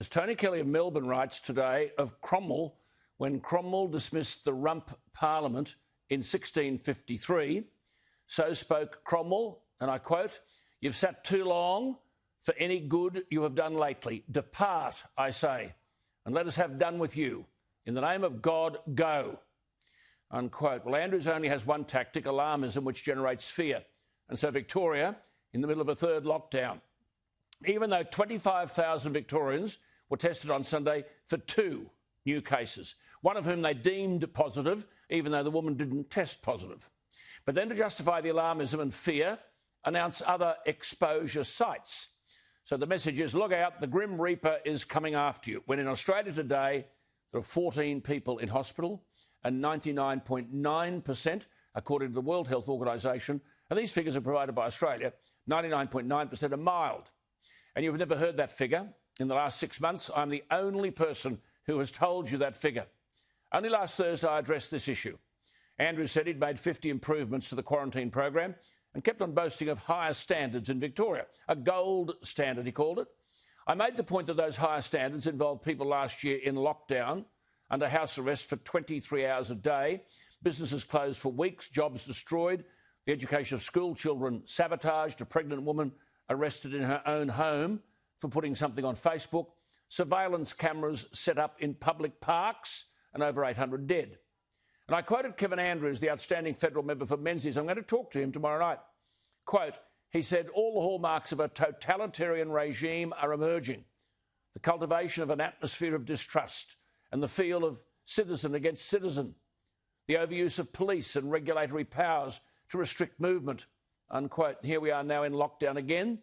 As Tony Kelly of Melbourne writes today of Cromwell, when Cromwell dismissed the Rump Parliament in 1653, so spoke Cromwell, and I quote, "You've sat too long for any good you have done lately. Depart, I say, and let us have done with you. In the name of God, go." Unquote. Well, Andrews only has one tactic, alarmism, which generates fear. And so Victoria, in the middle of a third lockdown, even though 25,000 Victorians were tested on Sunday for 2 new cases, one of whom they deemed positive, even though the woman didn't test positive. But then to justify the alarmism and fear, announce other exposure sites. So the message is, look out, the Grim Reaper is coming after you. When in Australia today, there are 14 people in hospital and 99.9%, according to the World Health Organisation, and these figures are provided by Australia, 99.9% are mild. And you've never heard that figure. In the last 6 months, I'm the only person who has told you that figure. Only last Thursday I addressed this issue. Andrews said he'd made 50 improvements to the quarantine program and kept on boasting of higher standards in Victoria. A gold standard, he called it. I made the point that those higher standards involved people last year in lockdown, under house arrest for 23 hours a day, businesses closed for weeks, jobs destroyed, the education of school children sabotaged, a pregnant woman arrested in her own home for putting something on Facebook, surveillance cameras set up in public parks, and over 800 dead. And I quoted Kevin Andrews, the outstanding federal member for Menzies. I'm going to talk to him tomorrow night. Quote, he said, all the hallmarks of a totalitarian regime are emerging. The cultivation of an atmosphere of distrust and the feel of citizen against citizen. The overuse of police and regulatory powers to restrict movement. Unquote. Here we are now in lockdown again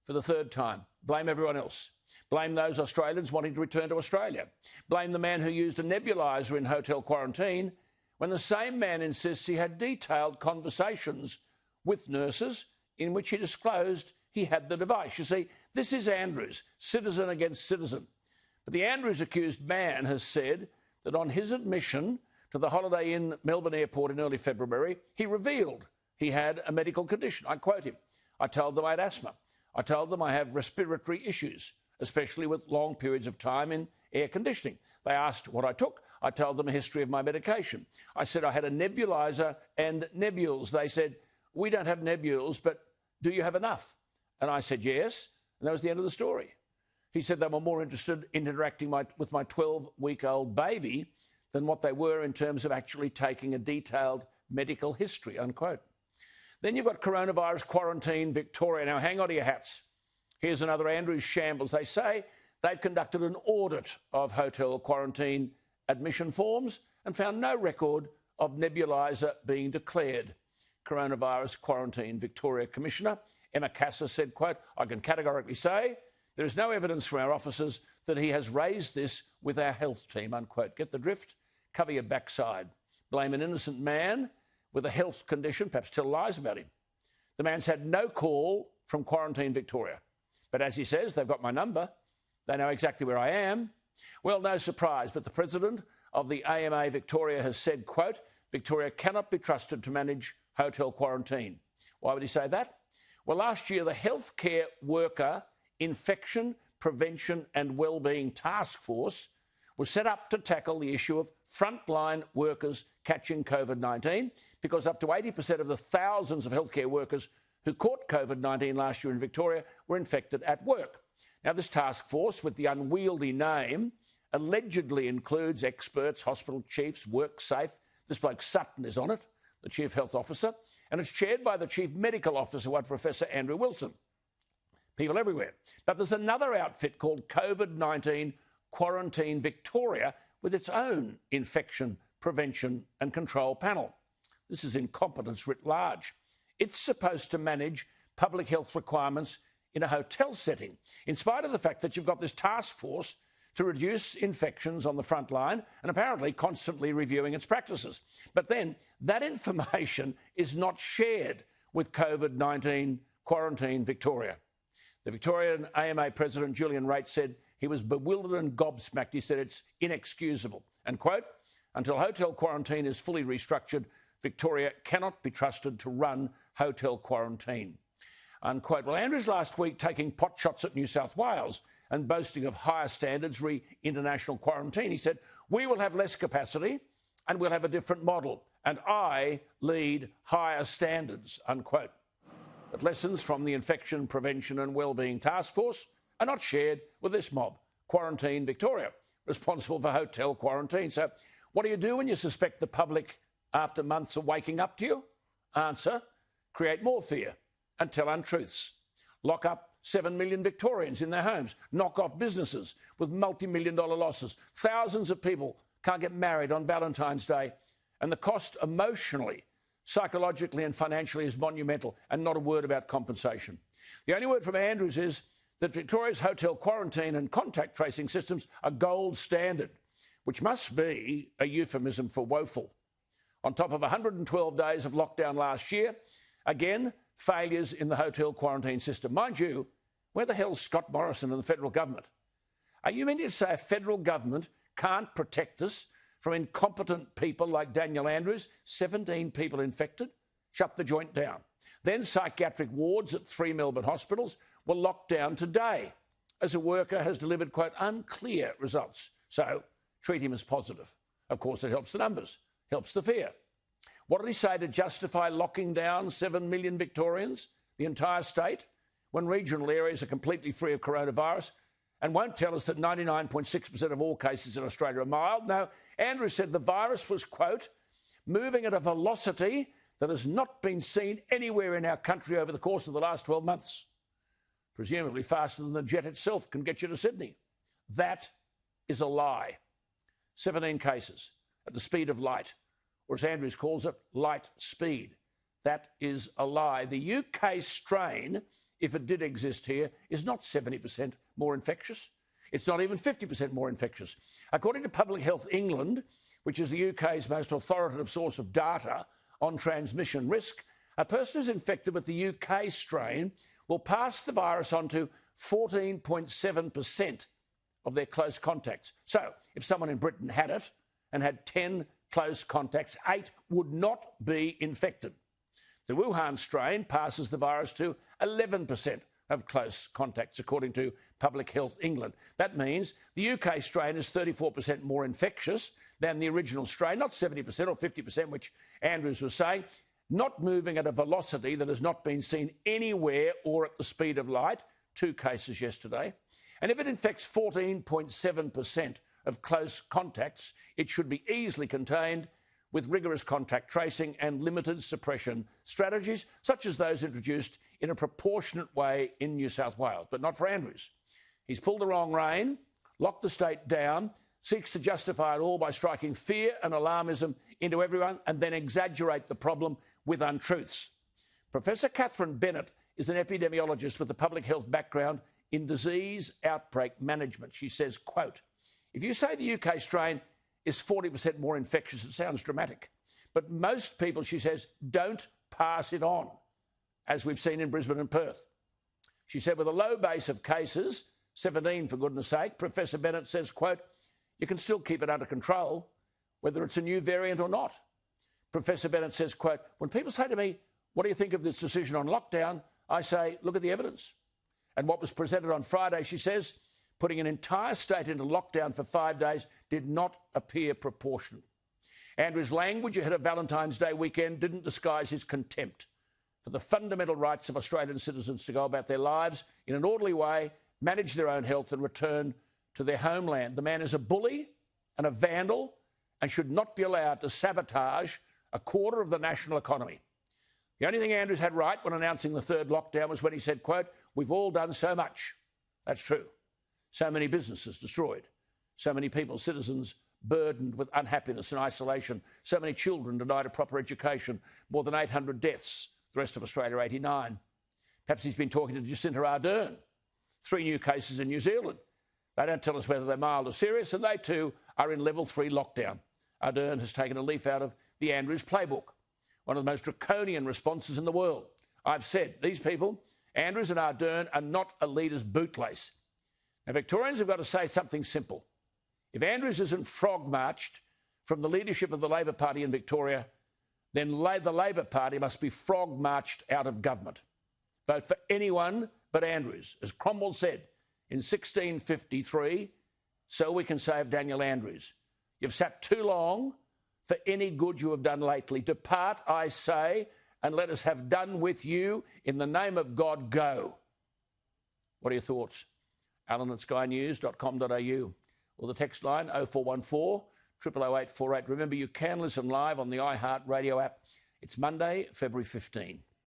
for the third time. Blame everyone else. Blame those Australians wanting to return to Australia. Blame the man who used a nebuliser in hotel quarantine when the same man insists he had detailed conversations with nurses in which he disclosed he had the device. You see, this is Andrews, citizen against citizen. But the Andrews accused man has said that on his admission to the Holiday Inn Melbourne Airport in early February, he revealed he had a medical condition. I quote him, I told them I had asthma. I told them I have respiratory issues, especially with long periods of time in air conditioning. They asked what I took. I told them a history of my medication. I said I had a nebuliser and nebules. They said, we don't have nebules, but do you have enough? And I said, yes. And that was the end of the story. He said they were more interested in interacting with my 12-week-old baby than what they were in terms of actually taking a detailed medical history, unquote. Then you've got coronavirus quarantine Victoria. Now, hang on to your hats. Here's another Andrews shambles. They say they've conducted an audit of hotel quarantine admission forms and found no record of nebuliser being declared. Coronavirus quarantine Victoria Commissioner Emma Casser said, quote, I can categorically say there is no evidence from our officers that he has raised this with our health team, unquote. Get the drift? Cover your backside. Blame an innocent man with a health condition, perhaps tell lies about him. The man's had no call from Quarantine Victoria. But as he says, they've got my number. They know exactly where I am. Well, no surprise, but the president of the AMA Victoria has said, quote, Victoria cannot be trusted to manage hotel quarantine. Why would he say that? Well, last year, the Healthcare Worker Infection Prevention and Wellbeing Task Force was set up to tackle the issue of frontline workers catching COVID-19 because up to 80% of the thousands of healthcare workers who caught COVID-19 last year in Victoria were infected at work. Now, this task force, with the unwieldy name, allegedly includes experts, hospital chiefs, WorkSafe. This bloke Sutton is on it, the Chief Health Officer, and it's chaired by the Chief Medical Officer, Professor Andrew Wilson. People everywhere. But there's another outfit called COVID-19 Quarantine Victoria with its own infection prevention and control panel. This is incompetence writ large. It's supposed to manage public health requirements in a hotel setting, in spite of the fact that you've got this task force to reduce infections on the front line and apparently constantly reviewing its practices. But then that information is not shared with COVID-19 Quarantine Victoria. The Victorian AMA President Julian Raitt said he was bewildered and gobsmacked. He said it's inexcusable. And, quote, until hotel quarantine is fully restructured, Victoria cannot be trusted to run hotel quarantine, unquote. Well, Andrews last week taking pot shots at New South Wales and boasting of higher standards re international quarantine. He said, "We will have less capacity and we'll have a different model, and I lead higher standards," unquote. But lessons from the Infection Prevention and Wellbeing Task Force are not shared with this mob, Quarantine Victoria, responsible for hotel quarantine. So what do you do when you suspect the public, after months of waking up to you? Answer: create more fear and tell untruths. Lock up 7 million Victorians in their homes, knock off businesses with multi-million-dollar losses. Thousands of people can't get married on Valentine's Day, and the cost emotionally, psychologically and financially is monumental, and not a word about compensation. The only word from Andrews is that Victoria's hotel quarantine and contact tracing systems are gold standard, which must be a euphemism for woeful. On top of 112 days of lockdown last year, again, failures in the hotel quarantine system. Mind you, where the hell's Scott Morrison and the federal government? Are you meaning to say a federal government can't protect us from incompetent people like Daniel Andrews? 17 people infected? Shut the joint down. Then psychiatric wards at 3 Melbourne hospitals were locked down today as a worker has delivered, quote, unclear results. So treat him as positive. Of course, it helps the numbers, helps the fear. What did he say to justify locking down 7 million Victorians, the entire state, when regional areas are completely free of coronavirus, and won't tell us that 99.6% of all cases in Australia are mild? No, Andrews said the virus was, quote, moving at a velocity that has not been seen anywhere in our country over the course of the last 12 months. Presumably faster than the jet itself can get you to Sydney. That is a lie. 17 cases at the speed of light, or as Andrews calls it, light speed. That is a lie. The UK strain, if it did exist here, is not 70% more infectious. It's not even 50% more infectious. According to Public Health England, which is the UK's most authoritative source of data on transmission risk, a person who's infected with the UK strain will pass the virus on to 14.7% of their close contacts. So if someone in Britain had it and had 10 close contacts, 8 would not be infected. The Wuhan strain passes the virus to 11% of close contacts, according to Public Health England. That means the UK strain is 34% more infectious than the original strain, not 70% or 50%, which Andrews was saying, not moving at a velocity that has not been seen anywhere or at the speed of light. 2 cases yesterday. And if it infects 14.7% of close contacts, it should be easily contained with rigorous contact tracing and limited suppression strategies, such as those introduced in a proportionate way in New South Wales, but not for Andrews. He's pulled the wrong rein, locked the state down, seeks to justify it all by striking fear and alarmism into everyone, and then exaggerate the problem with untruths. Professor Catherine Bennett is an epidemiologist with a public health background in disease outbreak management. She says, quote, if you say the UK strain is 40% more infectious, it sounds dramatic. But most people, she says, don't pass it on, as we've seen in Brisbane and Perth. She said, with a low base of cases, 17 for goodness sake, Professor Bennett says, quote, you can still keep it under control, whether it's a new variant or not. Professor Bennett says, quote, when people say to me, what do you think of this decision on lockdown? I say, look at the evidence. And what was presented on Friday, she says, putting an entire state into lockdown for 5 days did not appear proportionate. Andrew's language ahead of Valentine's Day weekend didn't disguise his contempt for the fundamental rights of Australian citizens to go about their lives in an orderly way, manage their own health and return to their homeland. The man is a bully and a vandal and should not be allowed to sabotage a quarter of the national economy. The only thing Andrews had right when announcing the third lockdown was when he said, quote, we've all done so much. That's true. So many businesses destroyed. So many people, citizens, burdened with unhappiness and isolation. So many children denied a proper education. More than 800 deaths. The rest of Australia, 89. Perhaps he's been talking to Jacinta Ardern. 3 new cases in New Zealand. They don't tell us whether they're mild or serious, and they too are in level 3 lockdown. Ardern has taken a leaf out of the Andrews playbook, one of the most draconian responses in the world. I've said these people, Andrews and Ardern, are not a leader's bootlace. Now, Victorians have got to say something simple. If Andrews isn't frog-marched from the leadership of the Labor Party in Victoria, then the Labor Party must be frog-marched out of government. Vote for anyone but Andrews. As Cromwell said, in 1653 so we can save Daniel Andrews. You've sat too long for any good you have done lately. Depart, I say, and let us have done with you. In the name of God, go. What are your thoughts? alan@skynews.com.au or the text line 0414 008 48. Remember, you can listen live on the iHeart Radio app. It's Monday, February 15.